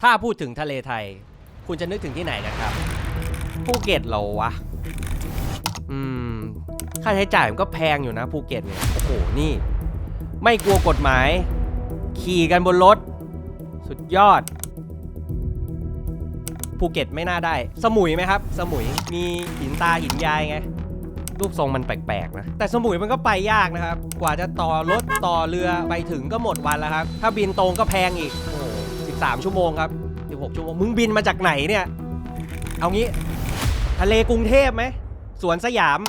ถ้าพูดถึงทะเลไทยคุณจะนึกถึงที่ไหนกันครับภูเก็ตเหรอวะค่าใช้จ่ายมันก็แพงอยู่นะภูเก็ตเนี่ยโอ้โหนี่ไม่กลัวกฎหมายขี่กันบนรถสุดยอดภูเก็ตไม่น่าได้สมุยไหมครับสมุยมีหินตาหินยายไงรูปทรงมันแปลกๆนะแต่สมุยมันก็ไปยากนะครับกว่าจะต่อรถต่อเรือไปถึงก็หมดวันแล้วครับถ้าบินตรงก็แพงอีกโอ้โห13 ชั่วโมงครับ16 ชั่วโมงมึงบินมาจากไหนเนี่ยเอางี้ทะเลกรุงเทพไหมสวนสยาม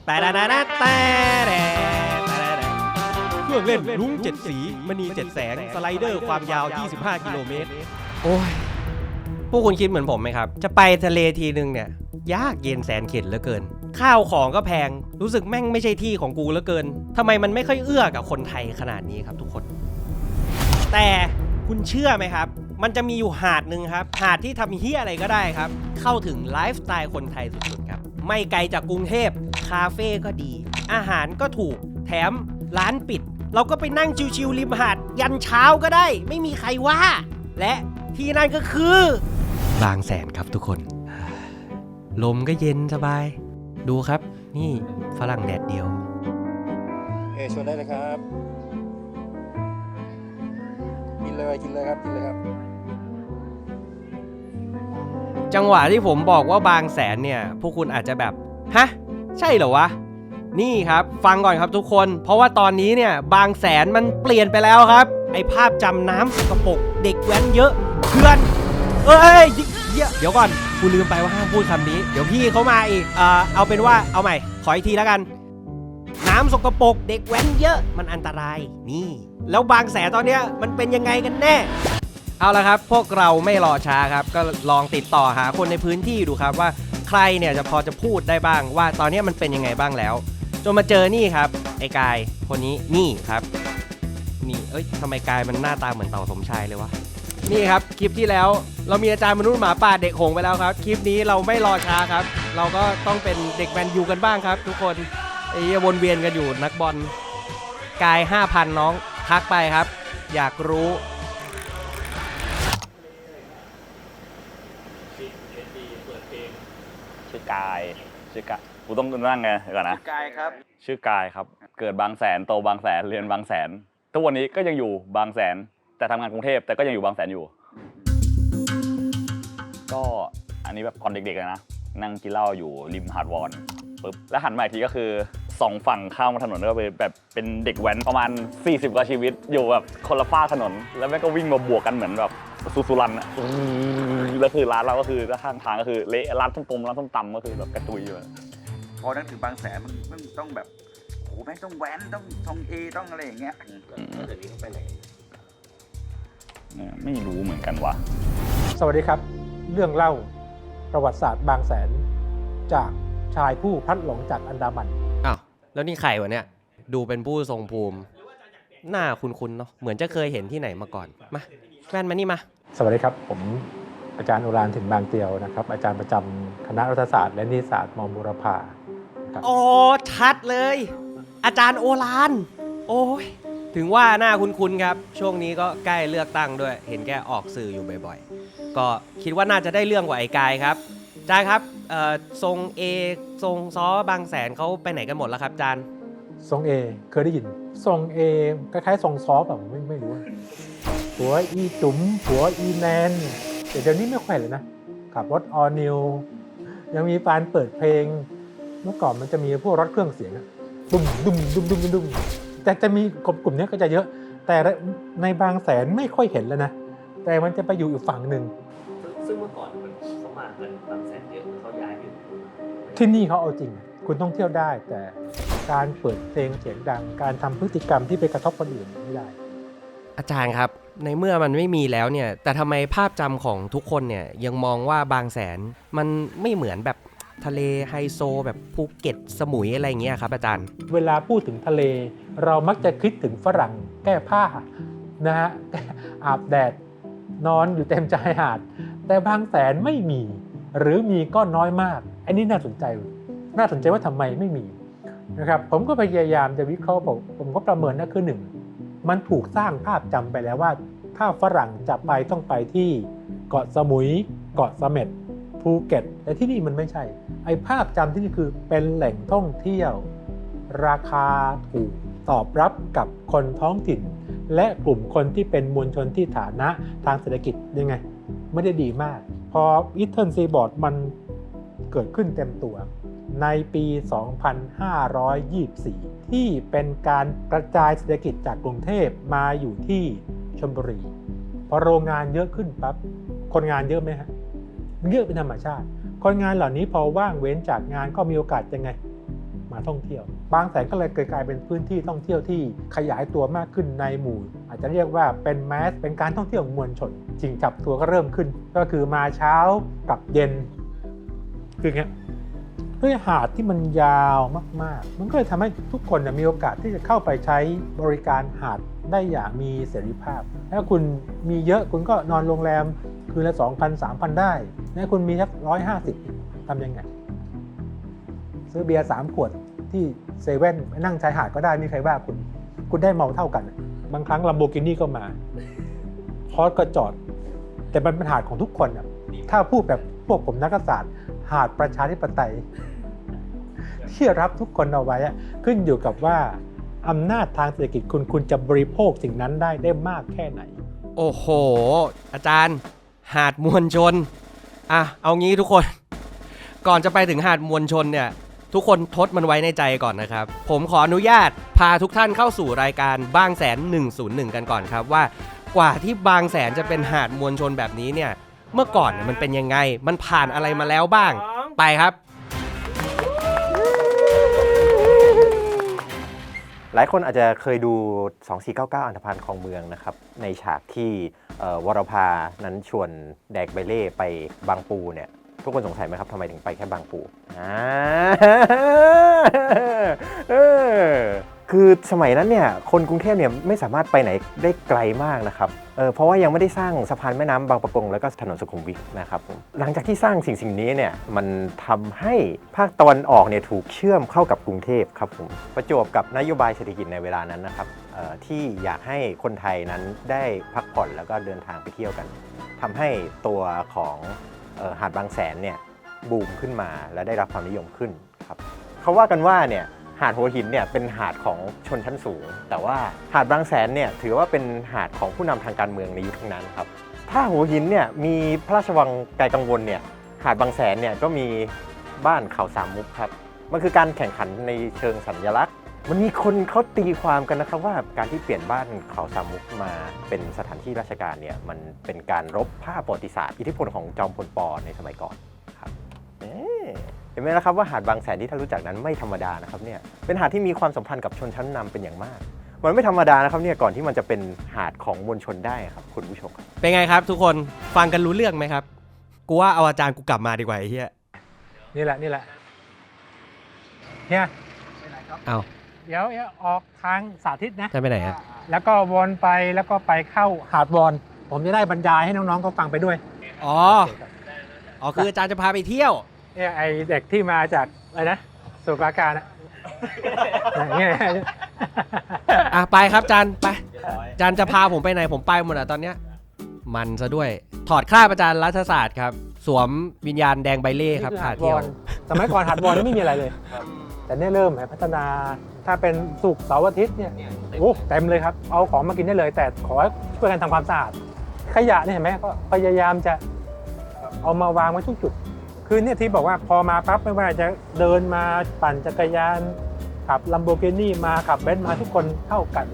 แต่เครื่องเล่นลุ้ง7 สีมณี7 แสงสไลเดอร์ความยาว25 กิโลเมตรโอ้ยพวกคุณคิดเหมือนผมไหมครับจะไปทะเลทีนึงเนี่ยยากเย็นแสนเข็ญเหลือเกินข้าวของก็แพงรู้สึกแม่งไม่ใช่ที่ของกูเหลือเกินทำไมมันไม่ค่อยเอื้อกับคนไทยขนาดนี้ครับทุกคนแต่คุณเชื่อไหมครับมันจะมีอยู่หาดหนึ่งครับหาดที่ทำเฮี้ยอะไรก็ได้ครับเข้าถึงไลฟ์สไตล์คนไทยสุดๆครับไม่ไกลจากกรุงเทพคาเฟ่ก็ดีอาหารก็ถูกแถมร้านปิดเราก็ไปนั่งชิวๆริมหาดยันเช้าก็ได้ไม่มีใครว่าและที่นั่นก็คือบางแสนครับทุกคนลมก็เย็นสบายดูครับนี่ฝรั่งแดดเดียวชวนได้เลยครับกินเลยครับกินเลยครับจังหวะที่ผมบอกว่าบางแสนเนี่ยพวกคุณอาจจะแบบฮะใช่เหรอวะนี่ครับฟังก่อนครับทุกคนเพราะว่าตอนนี้เนี่ยบางแสนมันเปลี่ยนไปแล้วครับไอภาพจำน้ำสกปรกเด็กแว้นเยอะเพื่อนเดี๋ยวก่อนกูลืมไปว่าห้ามพูดคำนี้เดี๋ยวพี่เขามาอีกเอาเป็นว่าเอาใหม่ขออีกทีแล้วกันน้ำสกปรกเด็กแว้นเยอะมันอันตรายนี่แล้วบางแสนตอนเนี้ยมันเป็นยังไงกันแน่เอาละครับพวกเราไม่รอช้าครับก็ลองติดต่อหาคนในพื้นที่ดูครับว่าใครเนี่ยจะพอจะพูดได้บ้างว่าตอนนี้มันเป็นยังไงบ้างแล้วจนมาเจอนี่ครับไอ้กายคนนี้นี่ครับนี่ทำไมกายมันหน้าตาเหมือนเต่าสมชายเลยวะนี่ครับคลิปที่แล้วเรามีอาจารย์มนุษย์หมาป่าเด็กหงไปแล้วครับคลิปนี้เราไม่รอช้าครับเราก็ต้องเป็นเด็กแมนยูกันบ้างครับทุกคนวนเวียนกันอยู่นักบอลกาย 5,000 น้องทักไปครับอยากรู้ชื่อกายกูต้องนั่งไงก่อนนะกายครับชื่อกายครับเกิดบางแสนโตบางแสนเรียนบางแสนทุกวันนี้ก็ยังอยู่บางแสนแต่ทำงานกรุงเทพแต่ก็ยังอยู่บางแสนอยู่ก็อันนี้แบบตอนเด็กๆนะนั่งกินเหล้าอยู่ริมหาดวอนปุ๊บแล้วหันมาอีกทีก็คือ2 ฝั่งข้ามถนนก็แบบเป็นเด็กแว้นประมาณ40 กว่าชีวิตอยู่แบบคนละฝ้าถนนแล้วแม่ก็วิ่งมาบวกกันเหมือนแบบสุรันอะแล้วคือร้านเราก็คือข้างทางก็คือเละร้านส้มตำก็คือแบบกระตุยอยู่พอนึกถึงบางแสนมันต้องแบบโอ้แม่งต้องแว้นต้องทองต้องอะไรอย่างเงี้ยเดี๋ยวนี้เขาไปไหนไม่รู้เหมือนกันว่ะสวัสดีครับเรื่องเล่าประวัติศาสตร์บางแสนจากชายผู้พลัดหลงจากอันดามันอ้าวแล้วนี่ใครวะเนี่ยดูเป็นผู้ทรงภูมิหน้าคุ้นๆเนาะเหมือนจะเคยเห็นที่ไหนมาก่อนมาแว่นมานี่มาสวัสดีครับผมอาจารย์โอฬารถิ่นบางเตียวนะครับอาจารย์ประจำคณะรัฐศาสตร์และนิติศาสตร์ม.บูรพาครับโอ้ชัดเลยอาจารย์โอฬารโอ้ยถึงว่าหน้าคุ้นๆครับช่วงนี้ก็ใกล้เลือกตั้งด้วยเห็นแกออกสื่ออยู่บ่อยๆก็คิดว่าน่าจะได้เรื่องกว่าไอ้กายครับอาจารย์ครับทรงเอทรงซ้อบางแสนเขาไปไหนกันหมดแล้วครับอาจารย์ทรงเอเคยได้ยินทรงเอคล้ายๆทรงซอแบบไม่รู้ผัวอีจุ๋มผัวอีแนนแต่เดี๋ยวนี้ไม่ค่อยเลยนะขับรถออนิวยังมีการเปิดเพลงเมื่อก่อนมันจะมีพวกรถเครื่องเสียงดุมแต่จะมีกลุ่มนี้ก็จะเยอะแต่ในบางแสนไม่ค่อยเห็นแล้วนะแต่มันจะไปอยู่อีกฝั่งหนึ่งซึ่งเมื่อก่อนมันเขามากันบางแสนเยอะเขาย้ายไปที่นี่เขาเอาจริงคุณต้องเที่ยวได้แต่การเปิดเพลงเสียงดังการทำพฤติกรรมที่ไปกระทบคนอื่นไม่ได้อาจารย์ครับในเมื่อมันไม่มีแล้วเนี่ยแต่ทำไมภาพจำของทุกคนเนี่ยยังมองว่าบางแสนมันไม่เหมือนแบบทะเลไฮโซแบบภูเก็ตสมุยอะไรเงี้ยครับอาจารย์เวลาพูดถึงทะเลเรามักจะคิดถึงฝรั่งแก้ผ้านะฮะอาบแดดนอนอยู่เต็มชายหาดแต่บางแสนไม่มีหรือมีก็น้อยมากอันนี้น่าสนใจว่าทำไมไม่มีนะครับผมก็พยายามจะวิเคราะห์ผมก็ประเมินนะคือ1มันถูกสร้างภาพจำไปแล้วว่า ถ้าฝรั่งจะไปต้องไปที่เกาะสมุยเกาะเสม็ดภูเก็ตแต่ที่นี่มันไม่ใช่ไอ้ภาพจำที่นี่คือเป็นแหล่งท่องเที่ยวราคาถูกตอบรับกับคนท้องถิ่นและกลุ่มคนที่เป็นมวลชนที่ฐานะทางเศรษฐกิจยังไงไม่ได้ดีมากพออีสเทิร์นซีบอร์ดมันเกิดขึ้นเต็มตัวในปี 2524 ที่เป็นการกระจายเศรษฐกิจจากกรุงเทพมาอยู่ที่ชลบุรีพอโรงงานเยอะขึ้นปั๊บคนงานเยอะไหมฮะเยอะเป็นธรรมชาติคนงานเหล่านี้พอว่างเว้นจากงานก็มีโอกาสยังไงมาท่องเที่ยวบางแสนก็เลยกลายเป็นพื้นที่ท่องเที่ยวที่ขยายตัวมากขึ้นในหมู่อาจจะเรียกว่าเป็นแมสเป็นการท่องเที่ยวมวลชนชิงจับตัวก็เริ่มขึ้นก็คือมาเช้ากับเย็นคือไงด้วยหาดที่มันยาวมากๆมันก็เลยทำให้ทุกคนมีโอกาสที่จะเข้าไปใช้บริการหาดได้อย่างมีเสรีภาพถ้าคุณมีเยอะคุณก็นอนโรงแรมคืนละ 2,000 3,000 ได้ถ้าคุณมีสัก150ทำยังไงซื้อเบียร์3 ขวดที่เซเว่นนั่งชายหาดก็ได้นี่ใครว่าคุณได้เมาเท่ากันบางครั้งลัมโบกินี่ก็มาพอร์ตก็จอดแต่มันเป็นหาดของทุกคนถ้าพูดแบบพวกผมนักศาสตร์หาดประชาธิปไตยที่รับทุกคนเอาไว้ขึ้นอยู่กับว่าอำนาจทางเศรษฐกิจคุณจะบริโภคสิ่งนั้นได้มากแค่ไหนโอ้โหอาจารย์หาดมวลชนเอางี้ทุกคนก่อนจะไปถึงหาดมวลชนเนี่ยทุกคนทดมันไว้ในใจก่อนนะครับผมขออนุญาตพาทุกท่านเข้าสู่รายการบางแสน101กันก่อนครับว่ากว่าที่บางแสนจะเป็นหาดมวลชนแบบนี้เนี่ยเมื่อก่อนมันเป็นยังไงมันผ่านอะไรมาแล้วบ้างไปครับหลายคนอาจจะเคยดู 2499 อันธพาลคลองเมืองนะครับในฉากที่วรภานั้นชวนแดกใบเล่ไปบางปูเนี่ยทุกคนสงสัยไหมครับทำไมถึงไปแค่บางปูคือสมัยนั้นเนี่ยคนกรุงเทพเนี่ยไม่สามารถไปไหนได้ไกลมากนะครับเพราะว่ายังไม่ได้สร้างสะพานแม่น้ำบางปะกงแล้วก็ถนนสุขุมวิทนะครับหลังจากที่สร้างสิ่งนี้เนี่ยมันทำให้ภาคตะวันออกเนี่ยถูกเชื่อมเข้ากับกรุงเทพครับผมประจวบกับนโยบายเศรษฐกิจในเวลานั้นนะครับที่อยากให้คนไทยนั้นได้พักผ่อนแล้วก็เดินทางไปเที่ยวกันทำให้ตัวของหาดบางแสนเนี่ยบูมขึ้นมาและได้รับความนิยมขึ้นครับเขาว่ากันว่าเนี่ยหาดหัวหินเนี่ยเป็นหาดของชนชั้นสูงแต่ว่าหาดบางแสนเนี่ยถือว่าเป็นหาดของผู้นำทางการเมืองในยุคนั้นครับถ้าหัวหินเนี่ยมีพระราชวังไกลกังวลเนี่ยหาดบางแสนเนี่ยก็มีบ้านเขาสามมุกครับมันคือการแข่งขันในเชิงสัญลักษณ์มันมีคนเขาตีความกันนะครับว่าการที่เปลี่ยนบ้านเขาสามมุกมาเป็นสถานที่ราชการเนี่ยมันเป็นการรบภาพประวัติศาสตร์อิทธิพลของจอมพลป.ในสมัยก่อนครับเห็นไหมล่ะครับว่าหาดบางแสนที่ท่านรู้จักนั้นไม่ธรรมดานะครับเนี่ยเป็นหาดที่มีความสัมพันธ์กับชนชั้นนำเป็นอย่างมากมันไม่ธรรมดานะครับเนี่ยก่อนที่มันจะเป็นหาดของมวลชนได้ครับคุณผู้ชมเป็นไงครับทุกคนฟังกันรู้เรื่องไหมครับกูว่าเอาอาจารย์กูกลับมาดีกว่าไอ้เหี้ยนี่แหละเนี่ยเอาเดี๋ยวออกทางสาธิตนะจะไปไหนฮะแล้วก็วนไปแล้วก็ไปเข้าหาดวอนผมจะได้บรรยายให้น้องๆเขาฟังไปด้วยอ๋อคืออาจารย์จะพาไปเที่ยวเนี่ยไอเด็กที่มาจากอะไรนะสุราการนะเนี่ยไปครับอาจารย์ไปอาจารย์จะพาผมไปไหนผมไปหมดตอนเนี้ยมันซะด้วยถอดคราบอาจารย์รัฐศาสตร์ครับสวมวิญญาณแดงใบเล่ครับพาเที่ยวสมัยก่อนหาดวอนไม่มีอะไรเลยแต่เนี่ยเริ่มพัฒนาถ้าเป็นศุกร์เสาร์อาทิตย์เนี่ยโอ้เต็มเลยครับเอาของมากินได้เลยแต่ขอช่วยกันทำความสะอาดขยะเนี่ยเห็นไหมก็พยายามจะเอามาวางไว้ทุกจุดคือเนี่ยที่บอกว่าพอมาปั๊บไม่ว่าจะเดินมาปั่นจักรยานขับลัมโบกินี่มาขับเบนซ์มาทุกคนเท่ากัน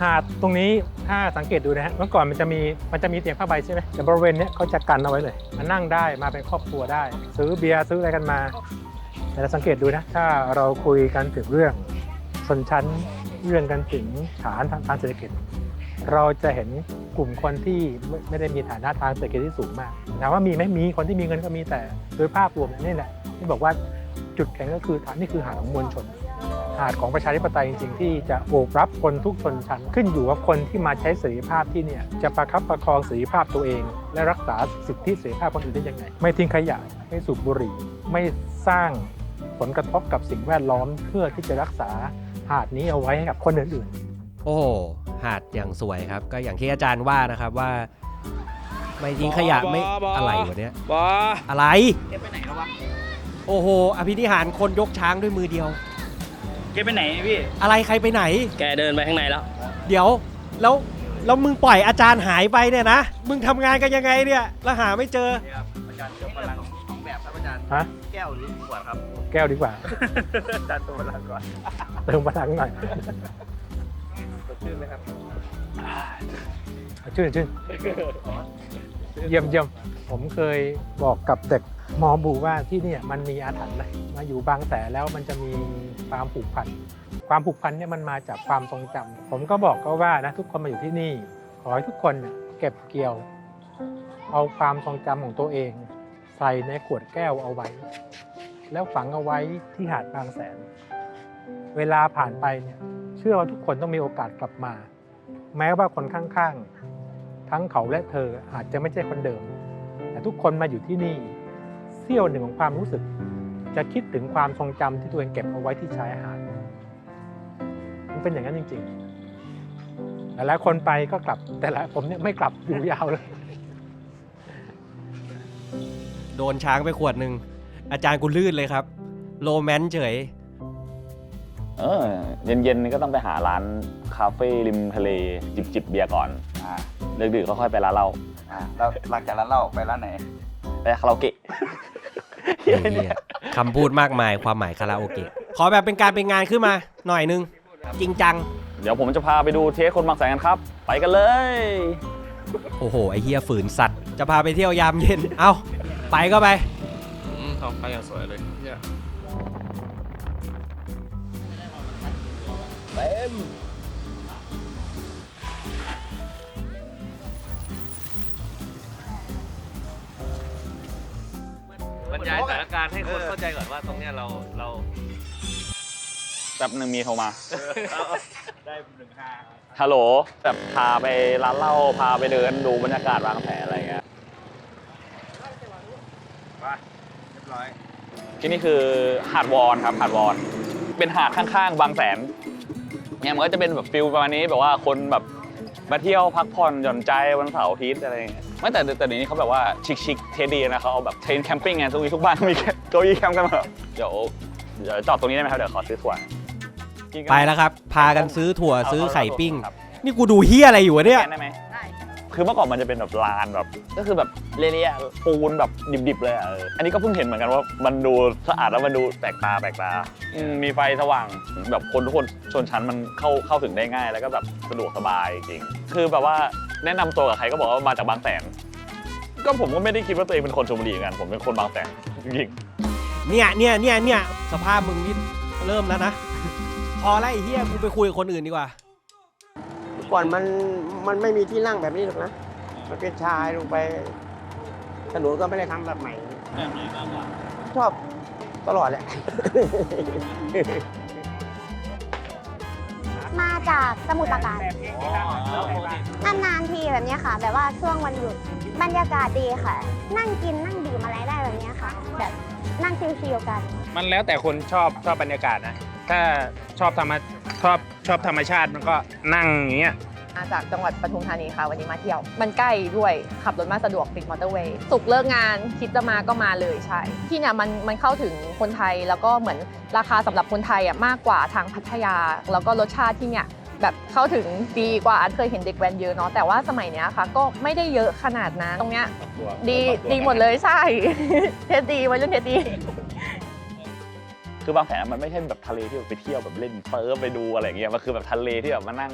หาดตรงนี้ถ้าสังเกตดูนะฮะเมื่อก่อนมันจะมีเตียงผ้าใบใช่ไหมแต่บริเวณนี้เขาจะกันเอาไว้เลยมานั่งได้มาเป็นครอบครัวได้ซื้อเบียร์ซื้ออะไรกันมาแต่เราสังเกตดูนะถ้าเราคุยกันถึงเรื่องชนชั้นเรื่องกันถึงฐานทางเศรษฐกิจเราจะเห็นกลุ่มคนที่ไม่ได้มีฐานะทางเศรษฐกิจที่สูงมากถามว่ามีไหมมีคนที่มีเงินก็มีแต่โดยภาพรวมนี่แหละที่บอกว่าจุดแข็งก็คือนี่คือหาดของมวลชนหาดของประชาธิปไตยจริงๆที่จะโอบรับคนทุกชนชั้นขึ้นอยู่กับคนที่มาใช้เสรีภาพที่เนี่ยจะประคับประคองเสรีภาพตัวเองและรักษาสิทธิเสรีภาพคนอื่นได้ยังไงไม่ทิ้งขยะไม่สูบบุหรี่ไม่สร้างผลกระทบกับสิ่งแวดล้อมเพื่อที่จะรักษาหาดนี้เอาไว้ให้กับคนอื่นๆ โอ้โหหาดอย่างสวยครับ ก็อย่างที่อาจารย์ว่านะครับว่า ไม่ทิ้งขยะไม่อะไรวะเนี้ยอะไรเก็บไปไหนแล้ววะโอ้โหอภินิหารคนยกช้างด้วยมือเดียวเก็บไปไหนพี่อะไรใครไปไหนแกเดินไปข้างในแล้วเดี๋ยวแล้วมึงปล่อยอาจารย์หายไปเนี่ยนะมึงทำงานกันยังไงเนี่ยแล้วหาไม่เจออาจารย์เติมพลัง2แบบครับอาจารย์แก้วหรือขวดครับแก้วดีกว่า อาจารย์เติมพลังก่อน เติมพลังหน่อย สดชื่นไหมครับชื่นเยี่ยมผมเคยบอกกับเด็กมอบูว่าที่นี่มันมีอาถรรพ์นะมาอยู่บางแสนแล้วมันจะมีความผูกพันเนี่ยมันมาจากความทรงจำผมก็บอกเขาว่านะทุกคนมาอยู่ที่นี่ขอให้ทุกคนเก็บเกี่ยวเอาความทรงจำของตัวเองใส่ในขวดแก้วเอาไว้แล้วฝังเอาไว้ที่หาดบางแสนเวลาผ่านไปเนี่ยเชื่อว่าทุกคนต้องมีโอกาสกลับมาแม้ว่าคนข้างๆทั้งเขาและเธออาจจะไม่ใช่คนเดิมแต่ทุกคนมาอยู่ที่นี่เสี้ยวหนึ่งของความรู้สึกจะคิดถึงความทรงจำที่ตัวเองเก็บเอาไว้ที่ชายหาดมันเป็นอย่างนั้นจริงๆแต่ละคนไปก็กลับแต่ละผมเนี่ยไม่กลับอยู่ยาวเลยโดนช้างไปขวดหนึ่งอาจารย์กูลื่นเลยครับโรแมนต์เฉยเย็นๆนี่ก็ต้องไปหาร้านคาเฟ่ริมทะเลจิบเบียร์ก่อนดึกๆก็ค่อยไปร้านเหล้าแล้วหลังจากร้านเหล้าไปร้านไหนไปคาราโอเกะคำพูดมากมายความหมายคาราโอเกะขอแบบเป็นการเป็นงานขึ้นมาหน่อยนึงจริงจังเดี๋ยวผมจะพาไปดูเทสคนบางแสนกันครับไปกันเลยโอ้โหไอเฮียฝืนสัตว์จะพาไปเที่ยวยามเย็นเอ้าไปก็ไปท้องฟ้าอย่างสวยเลยเนี่ยเต็มบรรยายสถานการณ์ให้คนเข้าใจก่อนว่าตรงเนี้ยเราแบบหนึ่งมีโทรมาได้15ฮัลโหลแบบพาไปร้านเหล้าพาไปเดินดูบรรยากาศบางแสนอะไรเงี้ยเรียบร้อยที่นี่คือหาดวอนครับหาดวอนเป็นหาดข้างๆบางแสนเนี่ยมันก็จะเป็นแบบฟิลประมาณนี้แบบว่าคนแบบมาเที่ยวพักผ่อนหย่อนใจวันเสาร์อาทิตย์อะไรอย่างเงี้ยไม่แต่เดี๋ยวนี้เขาแบบว่าชิคเทสดีนะเขาเอาแบบเทรนแคมปิ้งไงทุกบ้านมีเก้าอี้แคมป์กันมาเดี๋ยวจอดตรงนี้ได้ไหมครับเดี๋ยวขอซื้อถั่วไปแล้วครับพากันซื้อถั่วซื้อไข่ปิ้งนี่กูดูเฮียอะไรอยู่วะเนี่ยได้ไหมคือเมื่อก่อนมันจะเป็นแบบลานแบบก็คือแบบเละๆปูนแบบดิบๆเลยอันนี้ก็เพิ่งเห็นเหมือนกันว่ามันดูสะอาดแล้วมันดูแปลกตามีไฟสว่างแบบคนทุกคนชนชั้นมันเข้าถึงได้ง่ายแล้วก็แบบสะดวกสบายจริงคือแบบว่าแนะนำตัวกับใครก็บอกว่ามาจากบางแสนก็ผมก็ไม่ได้คิดว่าตัวเองเป็นคนชลบุรีเหมือนกันผมเป็นคนบางแสนจริงเนี่ยสภาพมึงนี่เริ่มแล้วนะพอแล้วไอ้เหี้ยกูไปคุยกับคนอื่นดีกว่าก่อนมันไม่มีที่นั่งแบบนี้หรอกนะมันเป็นชายลงไปถนนก็ไม่ได้ทำแบบใหม่ชอบตลอดแหละมาจากสมุทรปราการนานๆทีแบบนี้ค่ะแบบว่าช่วงวันหยุดบรรยากาศดีค่ะนั่งกินนั่งดื่มอะไรได้แบบนี้ค่ะแบบนั่งชิลๆกันมันแล้วแต่คนชอบบรรยากาศนะถ้าชอบธรรมชาติมันก็นั่งอย่างเงี้ยมาจากจังหวัดปทุมธานีค่ะวันนี้มาเที่ยวมันใกล้ด้วยขับรถมาสะดวกติดมอเตอร์เวย์ศุกร์เลิกงานคิดจะมาก็มาเลยใช่ที่เนี่ยมันเข้าถึงคนไทยแล้วก็เหมือนราคาสำหรับคนไทยมากกว่าทางพัทยาแล้วก็รสชาติที่เนี่ยแบบเข้าถึงดีกว่าเคยเห็นเด็กแว้นเยอะเนาะแต่ว่าสมัยเนี้ยค่ะก็ไม่ได้เยอะขนาดนั้นตรงเนี้ยดีหมดเลยใช่เทสดีวัยรุ่นเทสดีคือบางแสนมันไม่ใช่แบบทะเลที่ไปเที่ยวแบบเล่นเปิร์ไปดูอะไรอย่างเงี้ยมันคือแบบทะเลที่แบบมานั่ง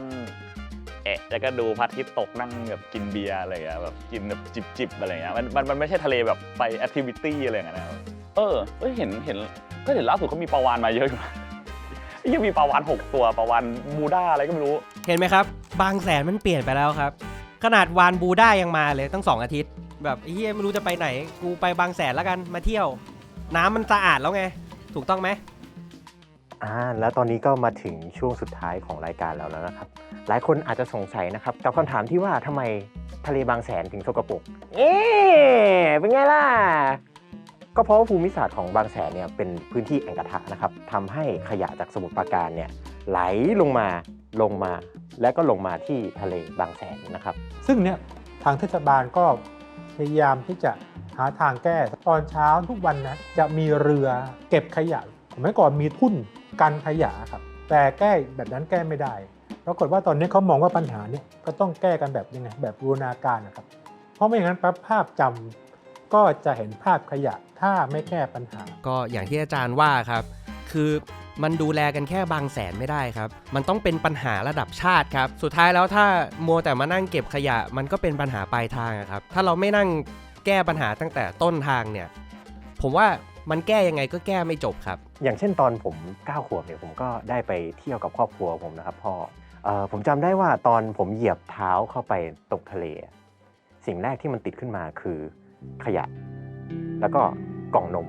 แล้วก็ดูพระอาทิตย์ตกนั่งแบบกินเบียร์อะไรอย่างเงี้ยแบบกินแบบจิบอะไรอย่างเงี้ยมันไม่ใช่ทะเลแบบไปแอคทิวิตี้อะไรอย่างเงี้ยเห็นก็เห็นล่าสุดเขามีปลาวาฬมาเยอะอยู่ยังมีปลาวาฬ6 ตัวปลาวาฬบูด้าอะไรก็ไม่รู้เห็นไหมครับบางแสนมันเปลี่ยนไปแล้วครับขนาดวาฬบูด้ายังมาเลยตั้ง2 อาทิตย์แบบเฮียไม่รู้จะไปไหนกูไปบางแสนแล้วกันมาเที่ยวน้ำมันสะอาดแล้วไงถูกต้องไหมแล้วตอนนี้ก็มาถึงช่วงสุดท้ายของรายการแล้วนะครับหลายคนอาจจะสงสัยนะครับกับคำถามที่ว่าทำไมทะเลบางแสนถึงสกปรกเป็นไงล่ะก็เพราะว่าภูมิศาสตร์ของบางแสนเนี่ยเป็นพื้นที่แอ่งกระทะนะครับทำให้ขยะจากสมุทรปราการเนี่ย ไหลลงมาแล้วก็ลงมาที่ทะเลบางแสนนะครับ ซึ่งเนี่ยทางเทศบาลก็พยายามที่จะหาทางแก้ตอนเช้าทุกวันนะจะมีเรือเก็บขยะสมัยก่อนมีทุ่นกันขยะครับแต่แก้แบบนั้นแก้ไม่ได้ปรากฏว่าตอนนี้เขามองว่าปัญหาเนี่ยก็ต้องแก้กันแบบยังไงแบบบูรณาการนะครับเพราะไม่อย่างนั้นปั๊บภาพจำก็จะเห็นภาพขยะถ้าไม่แก้ปัญหา ก็อย่างที่อาจารย์ว่าครับ คือมันดูแลกันแค่บางแสนไม่ได้ครับ มันต้องเป็นปัญหาระดับชาติครับ สุดท้ายแล้วถ้ามัวแต่มานั่งเก็บขยะมันก็เป็นปัญหาปลายทางครับ ถ้าเราไม่นั่งแก้ปัญหาตั้งแต่ต้นทางเนี่ย ผมว่ามันแก้ยังไงก็แก้ไม่จบครับ อย่างเช่นตอนผม9 ขวบเนี่ยผมก็ได้ไปเที่ยวกับครอบครัวผมนะครับพ่อผมจำได้ว่าตอนผมเหยียบเท้าเข้าไปตกทะเลสิ่งแรกที่มันติดขึ้นมาคือขยะแล้วก็กล่องนม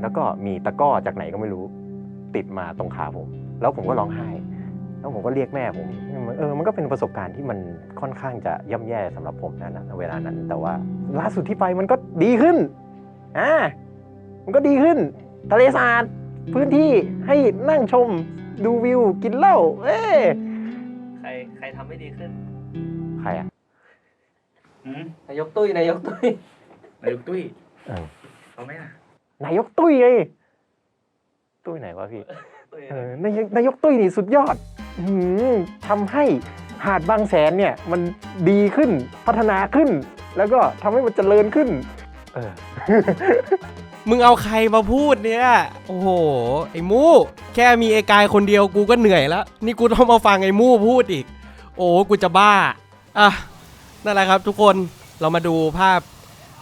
แล้วก็มีตะกร้อจากไหนก็ไม่รู้ติดมาตรงขาผมแล้วผมก็ร้องไห้แล้วผมก็เรียกแม่ผมมันก็เป็นประสบการณ์ที่มันค่อนข้างจะย่ำแย่สำหรับผมนะเวลานั้นแต่ว่าล่าสุดที่ไปมันก็ดีขึ้นมันก็ดีขึ้นทะเลสะอาดพื้นที่ให้นั่งชมดูวิวกินเหล้าใครทำให้ดีขึ้น ใครอ่ะ นายกตุ้ยเขาไหมล่ะ นายกตุ้ยไงตุ้ยไหนวะพี่นายกตุ้ยนี่สุดยอดทำให้หาดบางแสนเนี่ยมันดีขึ้นพัฒนาขึ้นแล้วก็ทำให้มันเจริญขึ้นมึงเอาใครมาพูดเนี่ยโอ้โหไอ้มู่แค่มีไอ้กายคนเดียวกูก็เหนื่อยแล้วนี่กูต้องมาฟังไอ้มู่พูดอีกโอ้กูจะบ้านั่นแหละครับทุกคนเรามาดูภาพ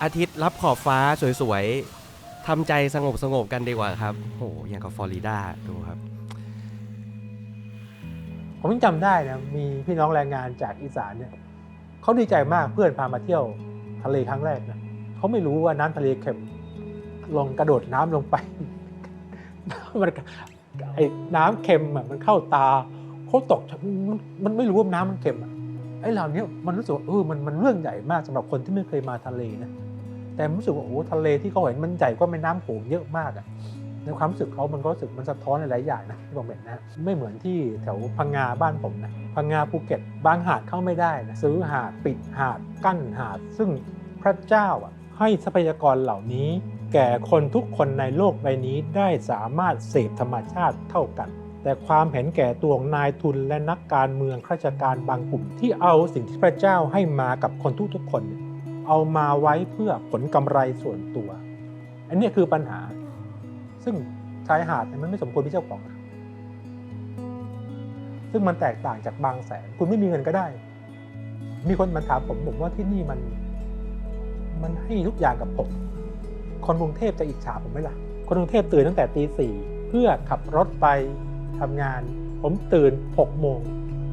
อาทิตย์รับขอบฟ้าสวยๆทำใจสงบกันดีกว่าครับโอ้อย่างกับฟลอริดาดูครับผมยังจำได้นะมีพี่น้องแรงงานจากอีสานเนี่ยเขาดีใจมากเพื่อนพามาเที่ยวทะเลครั้งแรกนะเขาไม่รู้ว่าน้ำทะเลเค็มลงกระโดดน้ำลงไปน้ำเค็มมันเข้าตาเขาตกมันไม่รู้ว่าน้ำมันเค็มไอ้เหล่านี้มันรู้สึกว่ามันเรื่องใหญ่มากสำหรับคนที่ไม่เคยมาทะเลนะแต่รู้สึกว่าโอ้ทะเลที่เขาเห็นมันใหญ่กว่าแม่น้ำโขงเยอะมากในความรู้สึกเขามันก็รู้สึกมันสะท้อนหลายอย่างนะที่ผมเห็นนะไม่เหมือนที่แถวพังงาบ้านผมนะพังงาภูเก็ตบางหาดเข้าไม่ได้นะซื้อหาดปิดหาดกั้นหาดซึ่งพระเจ้าให้ทรัพยากรเหล่านี้แก่คนทุกคนในโลกใบนี้ได้สามารถเสพธรรมชาติเท่ากันแต่ความเห็นแก่ตัวของนายทุนและนักการเมืองข้าราชการบางกลุ่มที่เอาสิ่งที่พระเจ้าให้มากับคนทุกคนเอามาไว้เพื่อผลกำไรส่วนตัวอันนี้คือปัญหาซึ่งชายหาดมันไม่สมควรเป็นเจ้าของซึ่งมันแตกต่างจากบางแสนคุณไม่มีเงินก็ได้มีคนมาถามผมว่าที่นี่มันให้ทุกอย่างกับผมคนกรุงเทพจะอิจฉาผมไหมล่ะคนกรุงเทพตื่นตั้งแต่ตี 4เพื่อขับรถไปทำงานผมตื่น 6 โมง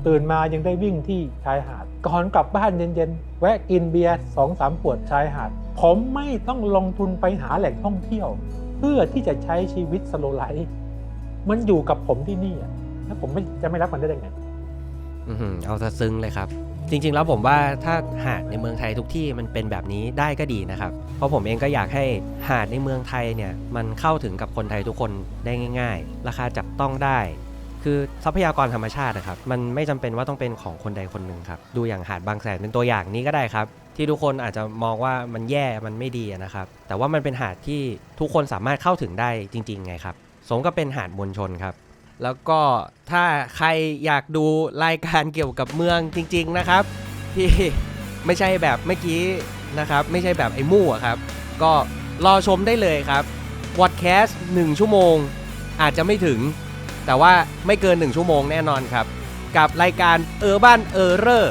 ตื่นมายังได้วิ่งที่ชายหาดก่อนกลับบ้านเย็นๆแวะกินเบียร์ 2-3 ขวดชายหาดผมไม่ต้องลงทุนไปหาแหล่งท่องเที่ยวเพื่อที่จะใช้ชีวิตสโลว์ไลฟ์มันอยู่กับผมที่นี่แล้วผมจะไม่รักมันได้ยังไงเอาซะซึ้งเลยครับจริงๆแล้วผมว่าถ้าหาดในเมืองไทยทุกที่มันเป็นแบบนี้ได้ก็ดีนะครับเพราะผมเองก็อยากให้หาดในเมืองไทยเนี่ยมันเข้าถึงกับคนไทยทุกคนได้ง่ายๆราคาจับต้องได้คือทรัพยากรธรรมชาตินะครับมันไม่จำเป็นว่าต้องเป็นของคนใดคนหนึ่งครับดูอย่างหาดบางแสนเป็นตัวอย่างนี้ก็ได้ครับที่ทุกคนอาจจะมองว่ามันแย่มันไม่ดีนะครับแต่ว่ามันเป็นหาดที่ทุกคนสามารถเข้าถึงได้จริงๆไงครับสมก็เป็นหาดมวลชนครับแล้วก็ถ้าใครอยากดูรายการเกี่ยวกับเมืองจริงๆนะครับที่ไม่ใช่แบบเมื่อกี้นะครับไม่ใช่แบบไอ้มู่ครับก็รอชมได้เลยครับวอดแคสต์1ชั่วโมงอาจจะไม่ถึงแต่ว่าไม่เกิน1ชั่วโมงแน่นอนครับกับรายการUrban Error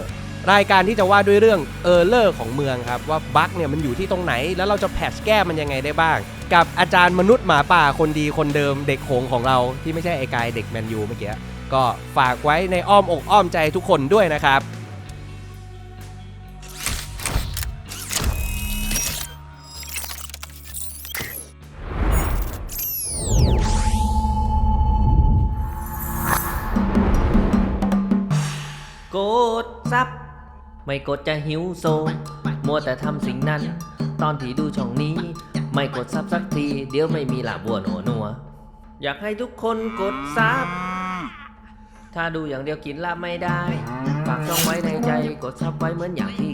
รายการที่จะว่าด้วยเรื่องErrorของเมืองครับว่าบั๊กเนี่ยมันอยู่ที่ตรงไหนแล้วเราจะแพทช์แก้มันยังไงได้บ้างกับอาจารย์มนุษย์หมาป่าคนดีคนเดิมเด็กโขงของเราที่ไม่ใช่ไอ้กายเด็กแมนยูเมื่อกี้ก็ฝากไว้ในอ้อมอกอ้อมใจทุกคนด้วยนะครับกดซับไม่กดจะหิวโซมัวแต่ทำสิ่งนั้นตอนที่ดูช่องนี้ไม่กดซับสักทีเดี๋ยวไม่มีลาบัวนัวอยากให้ทุกคนกดซับ ถ้าดูอย่างเดียวกินละไม่ได้ฝากช่องไว้ในใจกดซับไว้เหมือนอย่างที่